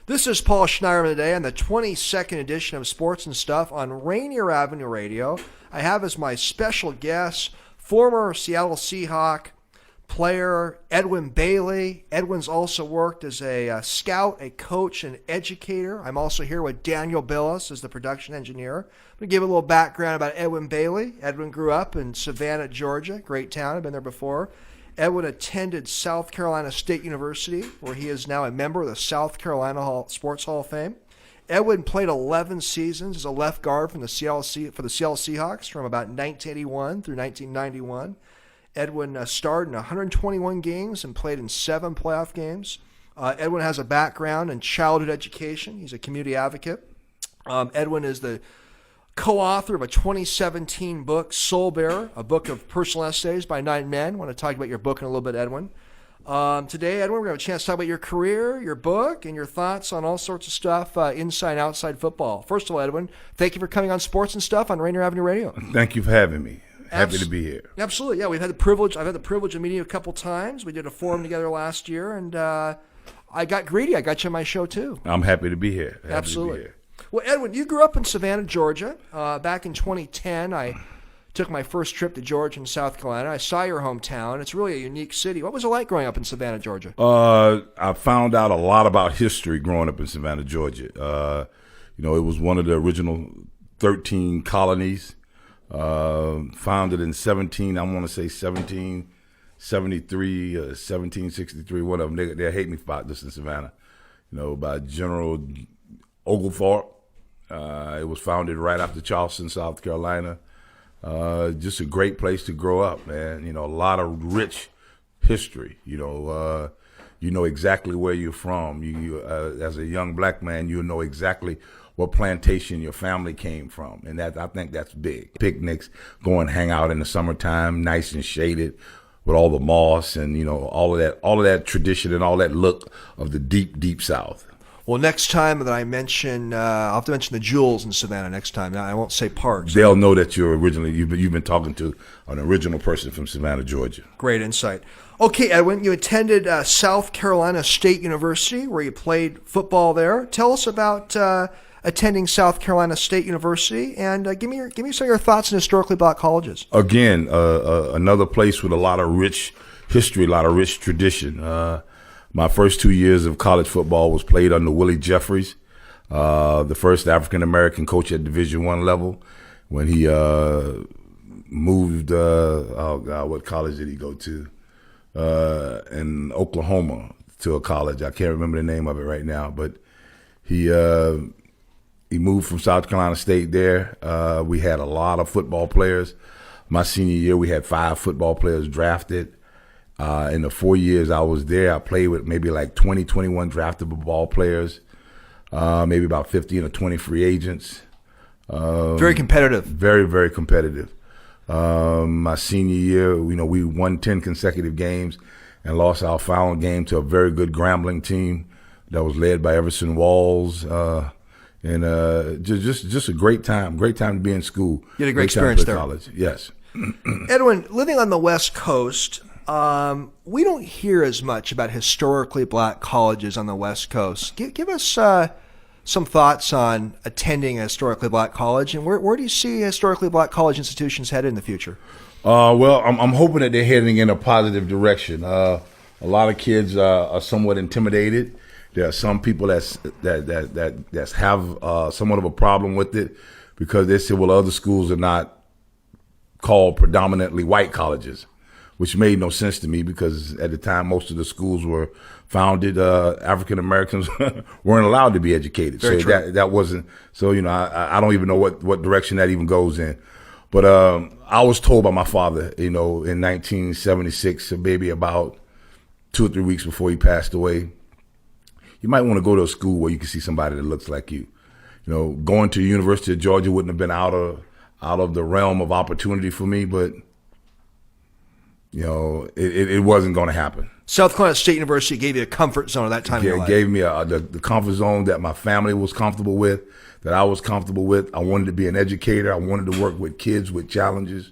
This is Paul Schneiderman today on the 22nd edition of Sports and Stuff on Rainier Avenue Radio. I have as my special guest former Seattle Seahawk player Edwin Bailey. Edwin's also worked as a scout, a coach, and educator. I'm also here with Daniel Billis as the production engineer. I'm going to give a little background about Edwin Bailey. Edwin grew up in Savannah, Georgia, great town. I've been there before. Edwin attended South Carolina State University, where he is now a member of the South Carolina Sports Hall of Fame. Edwin played 11 seasons as a left guard for the Seattle Seahawks from about 1981 through 1991. Edwin starred in 121 games and played in 7 playoff games. Edwin has a background in childhood education. He's a community advocate. Edwin is the co-author of a 2017 book, Soul Bearer, a book of personal essays by 9 men. I want to talk about your book in a little bit, Edwin. Today, Edwin, we're going to have a chance to talk about your career, your book, and your thoughts on all sorts of stuff inside and outside football. First of all, Edwin, thank you for coming on Sports and Stuff on Rainier Avenue Radio. Thank you for having me. Happy to be here. Absolutely, yeah. I've had the privilege of meeting you a couple times. We did a forum together last year, and I got greedy. I got you on my show, too. I'm happy to be here. Absolutely. To be here. Well, Edwin, you grew up in Savannah, Georgia. Back in 2010, I took my first trip to Georgia and South Carolina. I saw your hometown. It's really a unique city. What was it like growing up in Savannah, Georgia? I found out a lot about history growing up in Savannah, Georgia. It was one of the original 13 colonies, founded in 1773, 1763, one of them. They hate me about this in Savannah, by General Oglethorpe. It was founded right after Charleston, South Carolina. Just a great place to grow up, man. A lot of rich history. You know exactly where you're from. You as a young black man, you know exactly what plantation your family came from, and I think that's big. Picnics, go and hang out in the summertime, nice and shaded, with all the moss and all of that tradition and all that look of the deep, deep South. Well, next time that I mention, I'll have to mention the jewels in Savannah next time. I won't say parks. They'll know that you've been talking to an original person from Savannah, Georgia. Great insight. Okay, Edwin, you attended South Carolina State University, where you played football there. Tell us about attending South Carolina State University, and give me some of your thoughts on historically black colleges. Again, another place with a lot of rich history, a lot of rich tradition. My first 2 years of college football was played under Willie Jeffries, the first African-American coach at Division I level. When he moved, what college did he go to? In Oklahoma to a college. I can't remember the name of it right now, but he moved from South Carolina State there. We had a lot of football players. My senior year, we had 5 football players drafted. In the 4 years I was there, I played with maybe like 20, 21 draftable ball players, maybe about 15 or 20 free agents. Very competitive. Very, very competitive. My senior year, we won 10 consecutive games and lost our final game to a very good Grambling team that was led by Everson Walls. And just a great time to be in school. You had a great experience there. College. Yes. Edwin, living on the West Coast, we don't hear as much about historically black colleges on the West Coast. Give us some thoughts on attending a historically black college, and where do you see historically black college institutions headed in the future? Well, I'm hoping that they're heading in a positive direction. A lot of kids are somewhat intimidated. There are some people that have somewhat of a problem with it because they say, well, other schools are not called predominantly white colleges, which made no sense to me because at the time most of the schools were founded, African Americans weren't allowed to be educated. Very so true. that wasn't, so I don't even know what direction that even goes in. But I was told by my father, in 1976, maybe about 2 or 3 weeks before he passed away, you might want to go to a school where you can see somebody that looks like you. Going to the University of Georgia wouldn't have been out of the realm of opportunity for me, but it wasn't going to happen. South Carolina State University gave you a comfort zone at that time in your life. It gave me the comfort zone that my family was comfortable with, that I was comfortable with. I wanted to be an educator. I wanted to work with kids with challenges.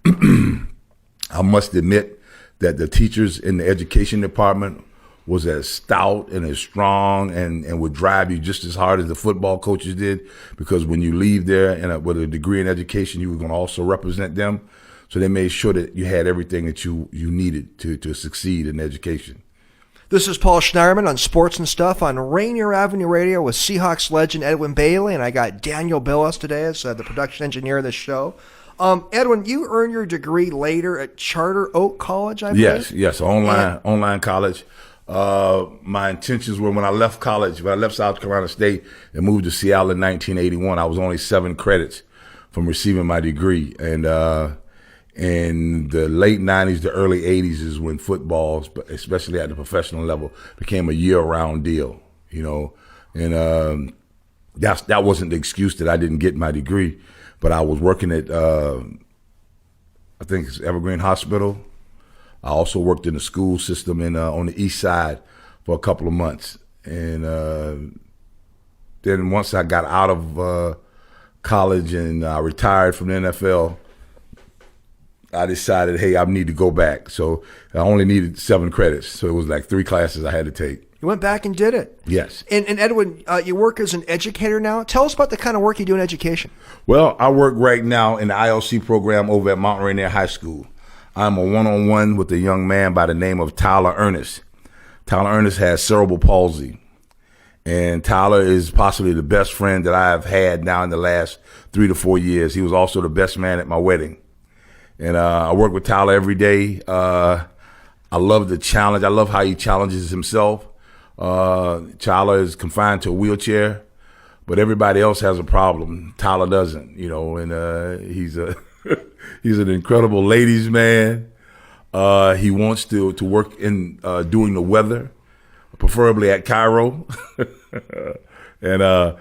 I must admit that the teachers in the education department was as stout and as strong and would drive you just as hard as the football coaches did, because when you leave there with a degree in education, you were going to also represent them. So they made sure that you had everything that you needed to succeed in education. This is Paul Schneiderman on Sports and Stuff on Rainier Avenue Radio with Seahawks legend Edwin Bailey, and I got Daniel Billis today as the production engineer of this show. Edwin, you earned your degree later at Charter Oak College, I believe? Yes, online college. My intentions were when I left college, when I left South Carolina State and moved to Seattle in 1981, I was only 7 credits from receiving my degree. And in the late 90s, the early 80s is when football, especially at the professional level, became a year-round deal, And that wasn't the excuse that I didn't get my degree. But I was working at, I think it's Evergreen Hospital. I also worked in the school system on the east side for a couple of months. And then once I got out of college and I retired from the NFL, I decided, hey, I need to go back. So I only needed 7 credits. So it was like 3 classes I had to take. You went back and did it. Yes. And Edwin, you work as an educator now. Tell us about the kind of work you do in education. Well, I work right now in the ILC program over at Mount Rainier High School. I'm a one-on-one with a young man by the name of Tyler Ernest. Tyler Ernest has cerebral palsy. And Tyler is possibly the best friend that I have had now in the last 3 to 4 years. He was also the best man at my wedding. And I work with Tyler every day. I love the challenge. I love how he challenges himself. Tyler is confined to a wheelchair, but everybody else has a problem. Tyler doesn't, and he's he's an incredible ladies' man. He wants to work in doing the weather, preferably at Cairo. And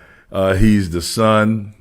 he's the son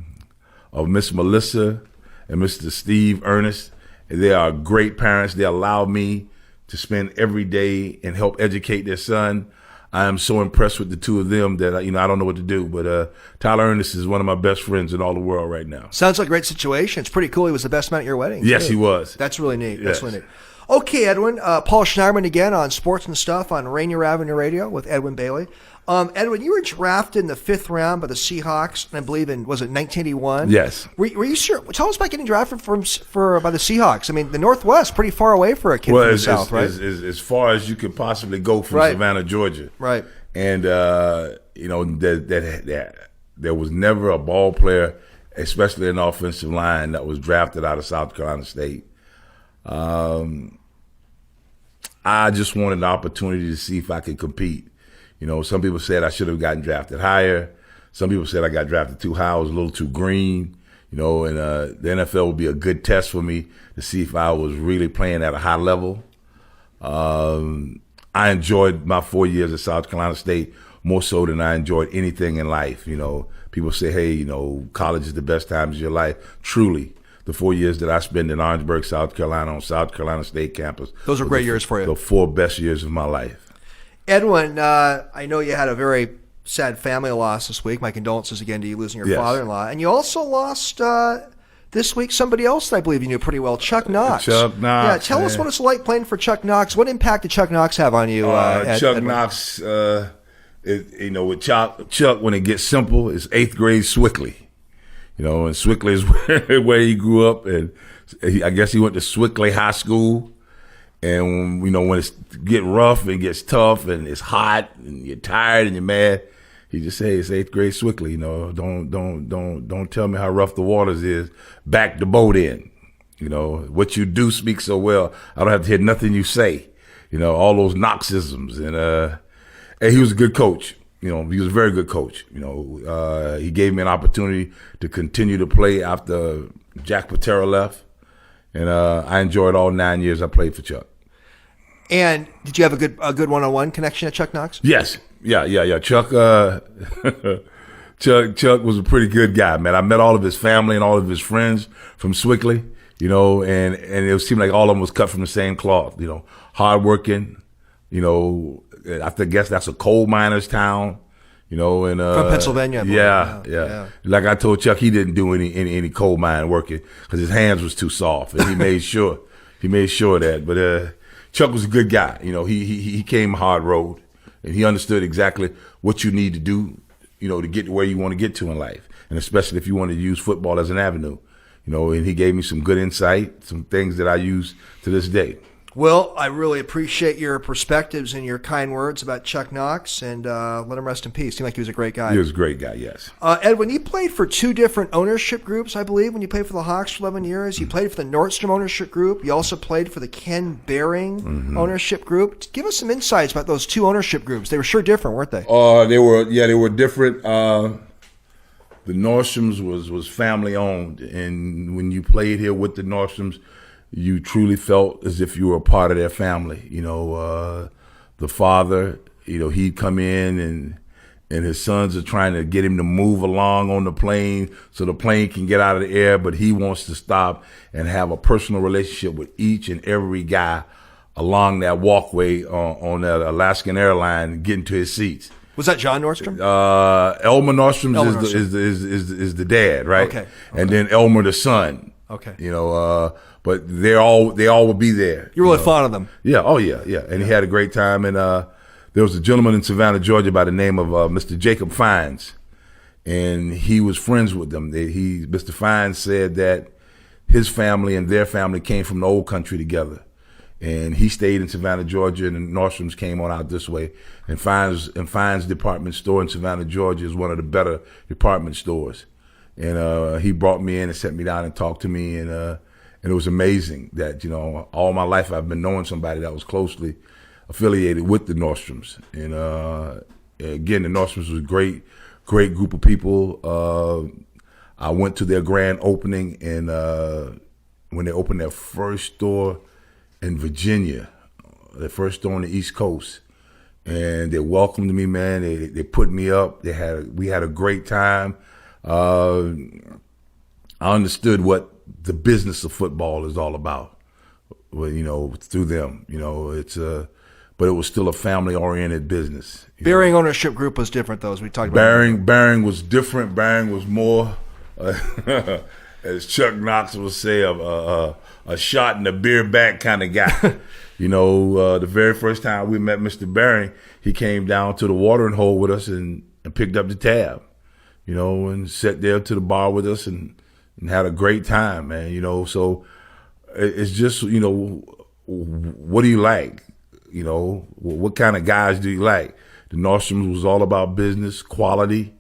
of Miss Melissa and Mr. Steve Ernest. They are great parents. They allow me to spend every day and help educate their son. I am so impressed with the two of them that I don't know what to do. But Tyler Ernest is one of my best friends in all the world right now. Sounds like a great situation. It's pretty cool. He was the best man at your wedding. Yes, he was. That's really neat. Yes. That's really neat. Okay, Edwin. Paul Schneiderman again on Sports and Stuff on Rainier Avenue Radio with Edwin Bailey. Edwin, you were drafted in the 5th round by the Seahawks, and I believe was it 1981? Yes. Were you sure? Tell us about getting drafted by the Seahawks. I mean, the Northwest, pretty far away for a kid from the South, right? As far as you could possibly go from Savannah, Georgia. Right. And, there was never a ball player, especially an offensive line, that was drafted out of South Carolina State. I just wanted an opportunity to see if I could compete. Some people said I should have gotten drafted higher. Some people said I got drafted too high. I was a little too green, and the NFL would be a good test for me to see if I was really playing at a high level. I enjoyed my 4 years at South Carolina State more so than I enjoyed anything in life. People say, hey, college is the best times of your life. Truly, the 4 years that I spent in Orangeburg, South Carolina, on South Carolina State campus. Those are great years for you. The 4 best years of my life. Edwin, I know you had a very sad family loss this week. My condolences again to you losing your father-in-law. And you also lost this week somebody else that I believe you knew pretty well, Chuck Knox. Chuck Knox. Yeah, tell us what it's like playing for Chuck Knox. What impact did Chuck Knox have on you? Chuck Knox, with Chuck, when it gets simple, it's 8th grade Swickley. And Swickley is where he grew up. And I guess he went to Swickley High School. And, when it's get rough and gets tough and it's hot and you're tired and you're mad, he just say it's 8th grade Swickley. Don't tell me how rough the waters is. Back the boat in. What you do speaks so well. I don't have to hear nothing you say. All those Knoxisms. And he was a good coach. He was a very good coach. He gave me an opportunity to continue to play after Jack Patera left. And I enjoyed all 9 years I played for Chuck. And did you have a good one-on-one connection at Chuck Knox? Yes. Yeah. Chuck Chuck was a pretty good guy, man. I met all of his family and all of his friends from Swickley, and it seemed like all of them was cut from the same cloth, hardworking, I guess that's a coal miner's town, and from Pennsylvania. Yeah. Like I told Chuck, he didn't do any coal mine working because his hands was too soft, and he made sure that. But Chuck was a good guy. He came hard road. And he understood exactly what you need to do, to get to where you want to get to in life. And especially if you want to use football as an avenue, and he gave me some good insight, some things that I use to this day. Well, I really appreciate your perspectives and your kind words about Chuck Knox, and let him rest in peace. Seemed like he was a great guy. He was a great guy, yes. Edwin, you played for 2 different ownership groups, I believe, when you played for the Hawks for 11 years. You played for the Nordstrom ownership group. You also played for the Ken Behring ownership group. Give us some insights about those 2 ownership groups. They were sure different, weren't they? They were different. The Nordstroms was family owned, and when you played here with the Nordstroms, you truly felt as if you were a part of their family. The father, he'd come in and his sons are trying to get him to move along on the plane so the plane can get out of the air, but he wants to stop and have a personal relationship with each and every guy along that walkway on that Alaskan airline, getting to his seats. Was that John Nordstrom? Elmer Nordstrom is the dad, right? Okay. And then Elmer the son. Okay. But they all would be there. You're really fond of them. Yeah. Oh yeah. And he had a great time. And there was a gentleman in Savannah, Georgia, by the name of Mr. Jacob Fines, and he was friends with them. Mr. Fines said that his family and their family came from the old country together. And he stayed in Savannah, Georgia, and the Nordstroms came on out this way. And Fines department store in Savannah, Georgia is one of the better department stores. And he brought me in and sat me down and talked to me. And it was amazing that, all my life I've been knowing somebody that was closely affiliated with the Nordstroms. And again, the Nordstroms was a great group of people. I went to their grand opening, and when they opened their first store in Virginia, their first store on the East Coast, and they welcomed me, man. They put me up. We had a great time. I understood what the business of football is all about. Well, through them, but it was still a family-oriented business. Behring ownership group was different, though, as we talked about. Behring was different. Behring was more, as Chuck Knox would say, a shot in the beer back kind of guy. The very first time we met Mr. Behring, he came down to the watering hole with us and picked up the tab, and sat there to the bar with us and had a great time, man. So it's just, what do you like? What kind of guys do you like? The Nordstroms was all about business, quality.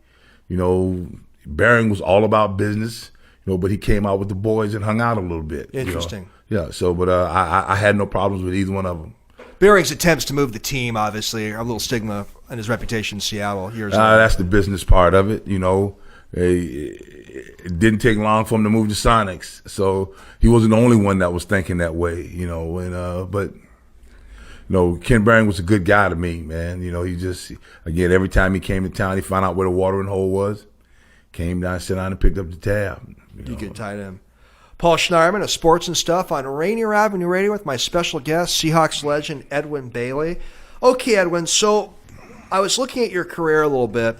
Behring was all about business. But he came out with the boys and hung out a little bit. Interesting. Yeah. So, but I had no problems with either one of them. Behring's attempts to move the team, obviously, are a little stigma in his reputation in Seattle years ago. That's the business part of it. It didn't take long for him to move the Sonics, so he wasn't the only one that was thinking that way. But Ken Behring was a good guy to me, man. He just, again, every time he came to town, he found out where the watering hole was, came down, sat down, and picked up the tab. You get tied in. Paul Schneiderman of Sports and Stuff on Rainier Avenue Radio with my special guest, Seahawks legend Edwin Bailey. Okay, Edwin, so I was looking at your career a little bit,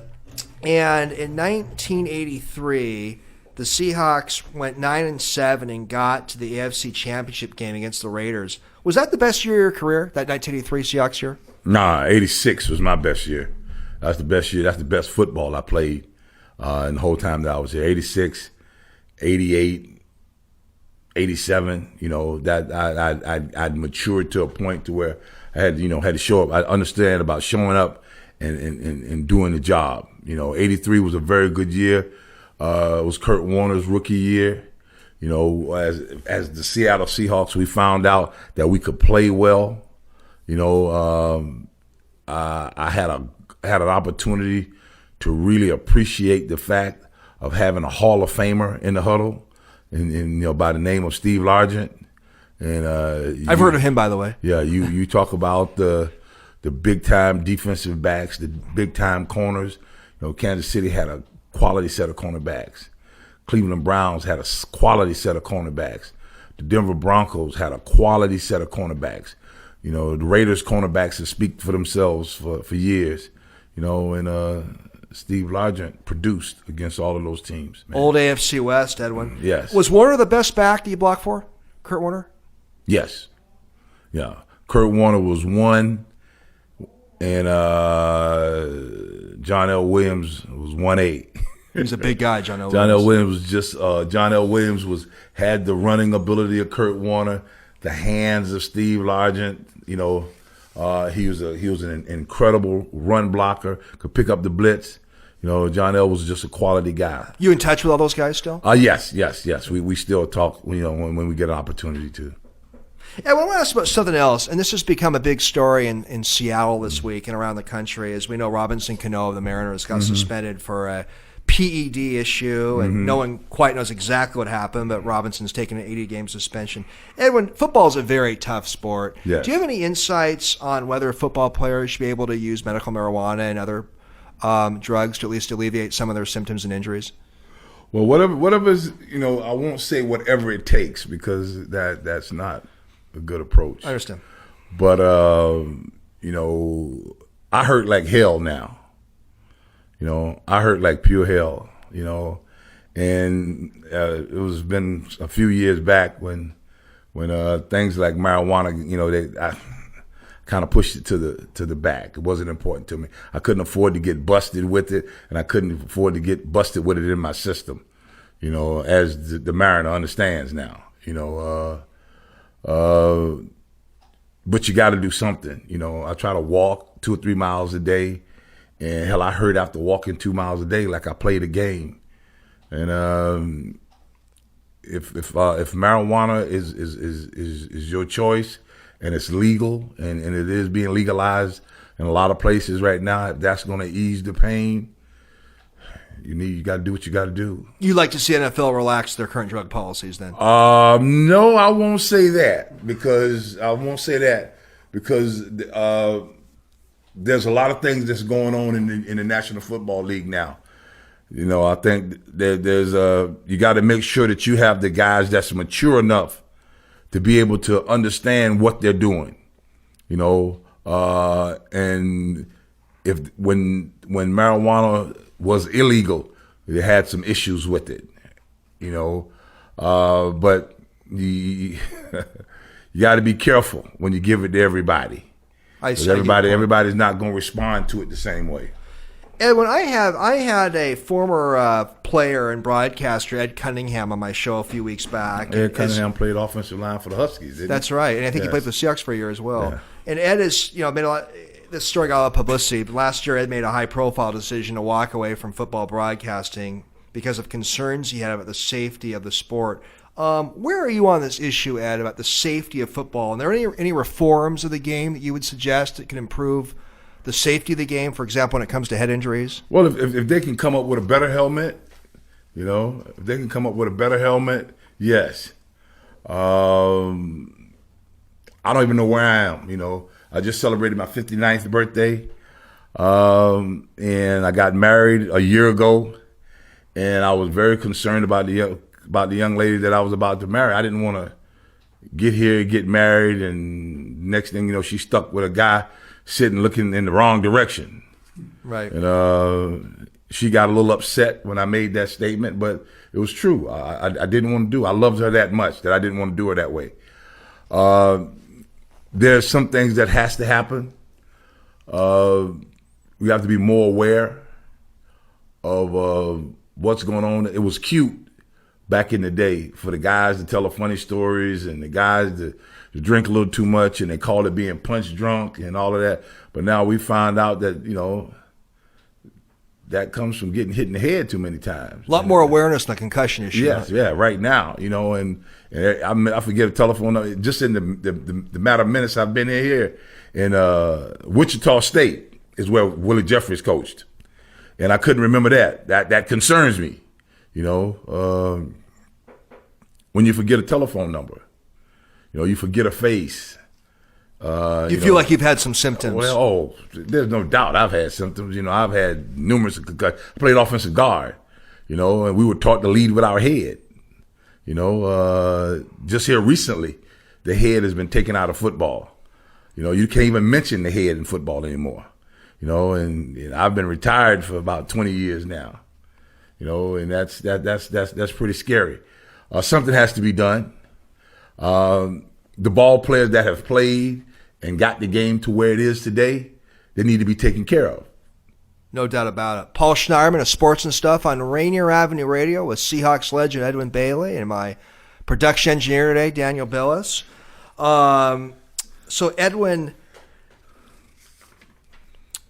and in 1983, the Seahawks went 9-7 and got to the AFC Championship game against the Raiders. Was that the best year of your career, that 1983 Seahawks year? Nah, 86 was my best year. That's the best year. That's the best football I played in the whole time that I was here. 86, 88, 87, that I'd matured to a point to where I had to show up. I understand about showing up and doing the job. 83 was a very good year. It was Kurt Warner's rookie year. As the Seattle Seahawks, we found out that we could play well. I had an opportunity to really appreciate the fact of having a Hall of Famer in the huddle, and by the name of Steve Largent. And I've heard of him, by the way. Yeah, you talk about the big time defensive backs, the big time corners. Kansas City had a quality set of cornerbacks. Cleveland Browns had a quality set of cornerbacks. The Denver Broncos had a quality set of cornerbacks. The Raiders cornerbacks that speak for themselves for years. And Steve Largent produced against all of those teams. Man. Old AFC West, Edwin. Yes. Was Warner the best back that you blocked for? Kurt Warner? Yes. Yeah. Kurt Warner was one. and John L. Williams was 1'8". He was a big guy, John L. John L. Williams. Williams was just John L. Williams had the running ability of Kurt Warner, the hands of Steve Largent. You know, he was an incredible run blocker, could pick up the blitz. You know, John L. was just a quality guy. You in touch with all those guys still? Yes. We still talk. You know, when we get an opportunity to. And I want to ask about something else, and this has become a big story in Seattle this week and around the country. As we know, Robinson Cano of the Mariners got suspended for a PED issue, and no one quite knows exactly what happened, but Robinson's taken an 80-game suspension. Edwin, football is a very tough sport. Yes. Do you have any insights on whether football players should be able to use medical marijuana and other drugs to at least alleviate some of their symptoms and injuries? Well, whatever's, you know, I won't say whatever it takes, because that's not a good approach. I understand. But, you know, I hurt like hell now. You know, I hurt like pure hell, you know. And it was been a few years back when things like marijuana, you know, I kind of pushed it to the back. It wasn't important to me. I couldn't afford to get busted with it, and I couldn't afford to get busted with it in my system, you know, as the Mariner understands now, you know. But you got to do something. You know, I try to walk 2 or 3 miles a day, and hell, I hurt after walking 2 miles a day like I played a game. And if marijuana is your choice, and it's legal, and it is being legalized in a lot of places right now, if that's going to ease the pain, you got to do what you got to do. You like to see NFL relax their current drug policies, then? No, I won't say that because there's a lot of things that's going on in the National Football League now. You know, I think there's you got to make sure that you have the guys that's mature enough to be able to understand what they're doing. You know, and when marijuana was illegal, they had some issues with it, you know. But you got to be careful when you give it to everybody. Everybody's not going to respond to it the same way. Edwin, I had a former player and broadcaster, Ed Cunningham, on my show a few weeks back. Ed Cunningham played offensive line for the Huskies, didn't he? That's right, and I think he played for the Seahawks for a year as well. Yeah. And Ed is, you know, made a lot. This story got a lot of publicity. But last year, Ed made a high-profile decision to walk away from football broadcasting because of concerns he had about the safety of the sport. Where are you on this issue, Ed, about the safety of football? And are there any reforms of the game that you would suggest that can improve the safety of the game, for example, when it comes to head injuries? Well, if they can come up with a better helmet, you know, if they can come up with a better helmet, yes. I don't even know where I am, you know. I just celebrated my 59th birthday, and I got married a year ago, and I was very concerned about the young lady that I was about to marry. I didn't want to get married, and next thing you know, she's stuck with a guy sitting looking in the wrong direction. Right. And she got a little upset when I made that statement, but it was true. I didn't want to do it. I loved her that much that I didn't want to do her that way. There's some things that has to happen. We have to be more aware of what's going on. It was cute back in the day for the guys to tell the funny stories and the guys to drink a little too much, and they call it being punch drunk and all of that. But now we find out that, you know, that comes from getting hit in the head too many times. A lot more awareness on the concussion issue. Yes, yeah, right now, you know, and I forget a telephone number. Just in the matter of minutes I've been here in Wichita State is where Willie Jeffries coached, and I couldn't remember that. That concerns me, you know. When you forget a telephone number, you know, you forget a face. You feel like you've had some symptoms. Well, there's no doubt I've had symptoms. You know, I've had numerous concussions. I played offensive guard, you know, and we were taught to lead with our head. You know, just here recently, the head has been taken out of football. You know, you can't even mention the head in football anymore. You know, and I've been retired for about 20 years now. You know, and that's pretty scary. Something has to be done. The ball players that have played and got the game to where it is today, that need to be taken care of. No doubt about it. Paul Schneiderman of Sports and Stuff on Rainier Avenue Radio with Seahawks legend Edwin Bailey and my production engineer today, Daniel Billis. So, Edwin,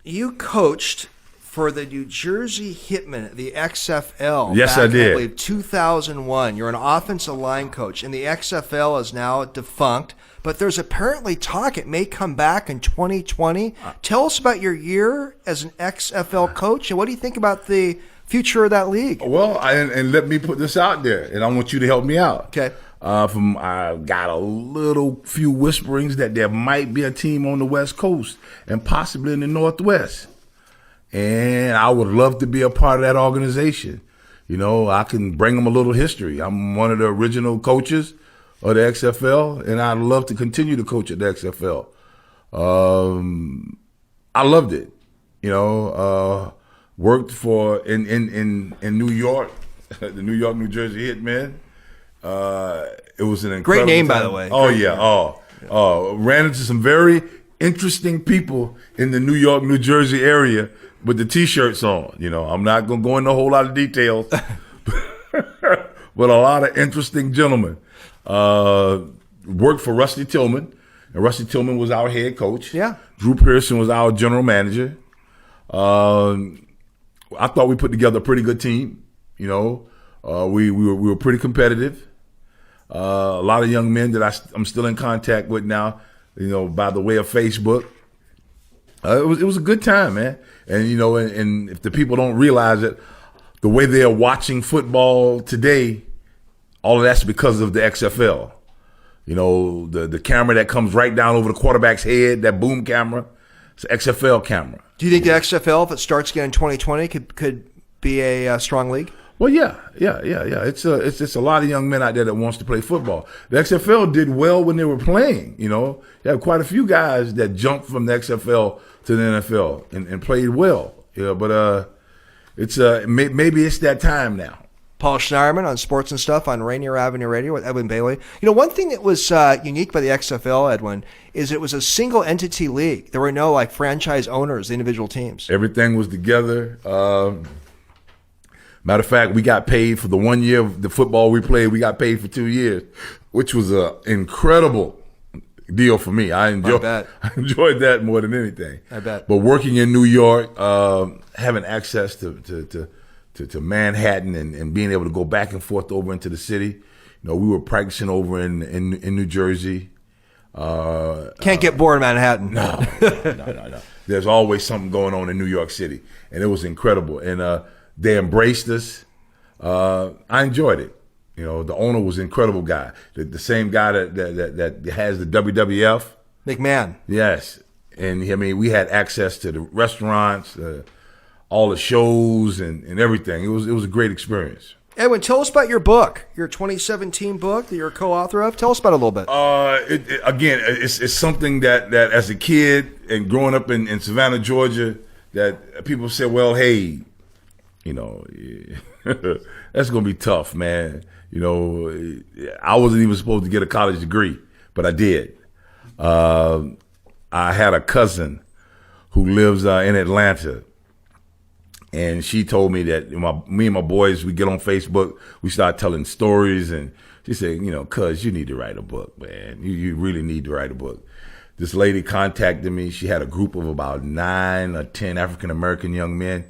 you coached for the New Jersey Hitmen, the XFL. Yes, back I did. I believe 2001. You're an offensive line coach, and the XFL is now defunct. But there's apparently talk it may come back in 2020. Tell us about your year as an XFL coach, and what do you think about the future of that league? Well, and let me put this out there, and I want you to help me out. Okay. I got a little few whisperings that there might be a team on the West Coast and possibly in the Northwest. And I would love to be a part of that organization. You know, I can bring them a little history. I'm one of the original coaches of the XFL, and I'd love to continue to coach at the XFL. I loved it. You know, worked for in New York, the New York, New Jersey Hitmen. It was an incredible Great name, time. by the way. Oh, Great yeah. Ran into some very interesting people in the New York, New Jersey area with the T-shirts on. You know, I'm not going to go into a whole lot of details, but a lot of interesting gentlemen. Worked for Rusty Tillman, and Rusty Tillman was our head coach. Yeah. Drew Pearson was our general manager. I thought we put together a pretty good team. You know, we were pretty competitive. A lot of young men that I'm still in contact with now, you know, by the way of Facebook. It was a good time, man. And, you know, and if the people don't realize it, the way they are watching football today, all of that's because of the XFL. You know, the camera that comes right down over the quarterback's head, that boom camera, it's an XFL camera. Do you think the XFL, if it starts again in 2020, could be a strong league? Well, yeah. It's a lot of young men out there that wants to play football. The XFL did well when they were playing. You know, you have quite a few guys that jumped from the XFL to the NFL and played well. Yeah, but it's maybe it's that time now. Paul Schneiderman on Sports and Stuff on Rainier Avenue Radio with Edwin Bailey. You know, one thing that was unique by the XFL, Edwin, is it was a single entity league. There were no like franchise owners, the individual teams. Everything was together. Matter of fact, we got paid for the 1 year of the football we played. We got paid for 2 years, which was an incredible deal for me. I enjoyed that more than anything. I bet. But working in New York, having access to Manhattan and being able to go back and forth over into the city. You know, we were practicing over in New Jersey. Can't get bored in Manhattan. No. There's always something going on in New York City, and it was incredible. And they embraced us. I enjoyed it. You know, the owner was an incredible guy. The same guy that has the WWF. McMahon. Yes. And I mean, we had access to the restaurants, all the shows and everything. It was a great experience. Edwin, tell us about your book, your 2017 book that you're a co-author of. Tell us about it a little bit. It's something that as a kid and growing up in Savannah, Georgia, that people say, well, hey, you know, that's going to be tough, man. You know, I wasn't even supposed to get a college degree, but I did. I had a cousin who lives in Atlanta, and she told me that me and my boys, we get on Facebook, we start telling stories, and she said, you know, cuz you need to write a book, man. You really need to write a book. This lady contacted me. She had a group of about 9 or 10 African-American young men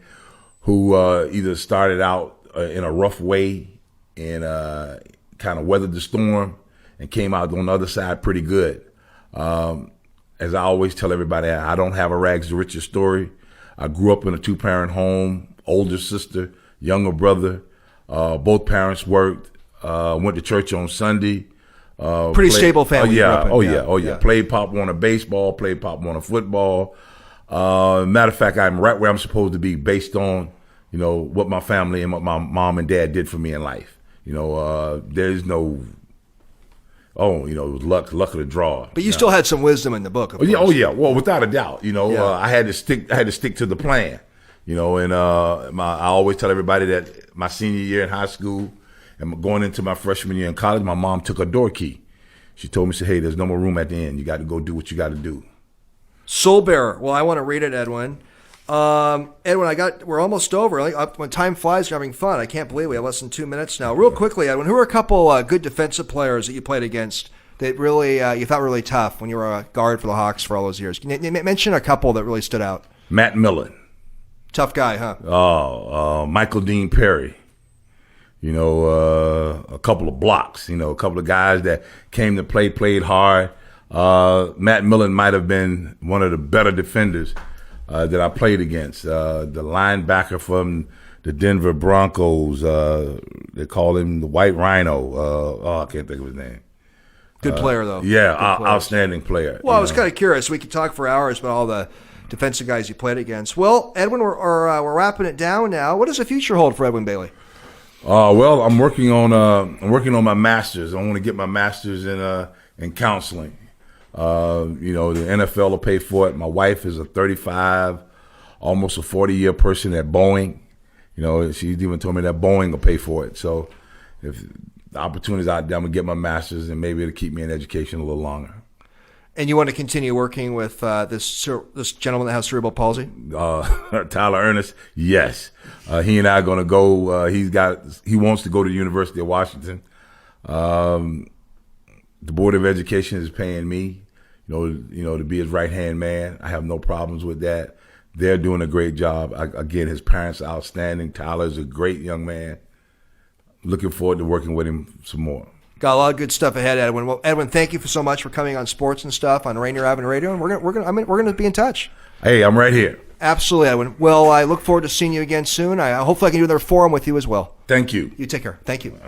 who either started out in a rough way and kind of weathered the storm and came out on the other side pretty good. As I always tell everybody, I don't have a rags to riches story. I grew up in a 2-parent home, older sister, younger brother. Both parents worked, went to church on Sunday. Pretty stable family. Oh yeah. Played Pop Warner baseball, played Pop Warner football. Matter of fact, I'm right where I'm supposed to be based on, you know, what my family and what my mom and dad did for me in life. You know, there's no, it was luck of the draw. But you still had some wisdom in the book, of course. Oh yeah. Well, without a doubt, you know, I had to stick to the plan, you know, and I always tell everybody that my senior year in high school and going into my freshman year in college, my mom took a door key. She told me, hey, there's no more room at the end. You got to go do what you got to do. Soul Bearer. Well, I want to read it, Edwin. Edwin, we're almost over. When time flies, you're having fun. I can't believe we have less than 2 minutes now. Real quickly, Edwin, who are a couple good defensive players that you played against that really you thought really tough when you were a guard for the Hawks for all those years? Can you mention a couple that really stood out? Matt Millen. Tough guy, huh? Michael Dean Perry. A couple of blocks. A couple of guys that came to play, played hard. Matt Millen might have been one of the better defenders that I played against. The linebacker from the Denver Broncos, they call him the White Rhino. I can't think of his name. Good player, though. Yeah, outstanding player. Well, I was kind of curious. We could talk for hours about all the defensive guys you played against. Well, Edwin, we're wrapping it down now. What does the future hold for Edwin Bailey? Well, I'm working on my master's. I want to get my master's in counseling. The NFL will pay for it. My wife is a 35, almost a 40-year person at Boeing. She even told me that Boeing will pay for it. So if the opportunity's out there, I'm going to get my master's, and maybe it'll keep me in education a little longer. And you want to continue working with this gentleman that has cerebral palsy? Tyler Ernest, yes. He and I are going to go. He wants to go to the University of Washington. The Board of Education is paying me, to be his right-hand man. I have no problems with that. They're doing a great job. Again, his parents are outstanding. Tyler's a great young man. Looking forward to working with him some more. Got a lot of good stuff ahead, Edwin. Well, Edwin, thank you so much for coming on Sports and Stuff on Rainier Avenue Radio, and we're gonna be in touch. Hey, I'm right here. Absolutely, Edwin. Well, I look forward to seeing you again soon. Hopefully I can do another forum with you as well. Thank you. You take care. Thank you.